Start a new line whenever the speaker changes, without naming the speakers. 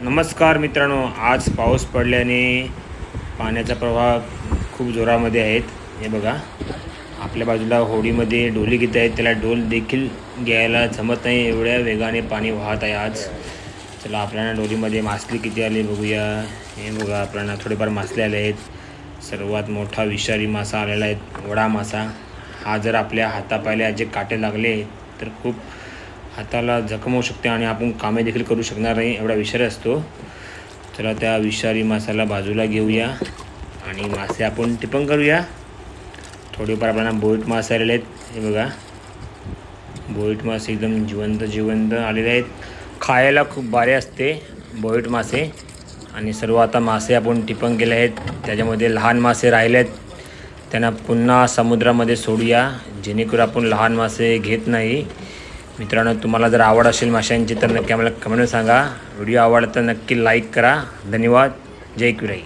नमस्कार मित्रांनो, आज पाऊस पडल्याने पाण्याचा प्रवाह खूप जोरामध्ये आहेत. हे बघा, आपल्या बाजूला होडीमध्ये डोली घेत आहेत, त्याला डोल देखील घ्यायला जमत नाही, एवढ्या वेगाने पाणी वाहत आहे आज. चला आपल्याला डोलीमध्ये मासली किती आले बघूया. हे बघा, आपल्याला थोडेफार मासले आले आहेत. सर्वात मोठा विषारी मासा आलेला आहे, वडा मासा. हा जर आपल्या हातापायला जे काटे लागले तर खूप हाताला जखम होऊ शकते आणि आपण कामे देखील करू शकणार नाही, एवढा विषारी असतो. चला त्या विषारी मासाला बाजूला घेऊया आणि मासे आपण टिपण करूया. थोडेफार आपल्याला बोईट मासे आलेले आहेत. हे बघा, बोईट मासे एकदम जिवंत आलेले आहेत. खायला खूप भारी असते बोईट मासे. आणि सर्व आता मासे आपण टिपण केले आहेत. त्याच्यामध्ये लहान मासे राहिले आहेत, त्यांना पुन्हा समुद्रामध्ये सोडूया, जेणेकरून आपण लहान मासे घेत नाही. मित्रांनो, तुम्हाला जर आवड असेल माशांची तर नक्की आम्हाला कमेंटमध्ये सांगा. व्हिडिओ आवडला तर नक्की लाईक करा. धन्यवाद. जय किराई.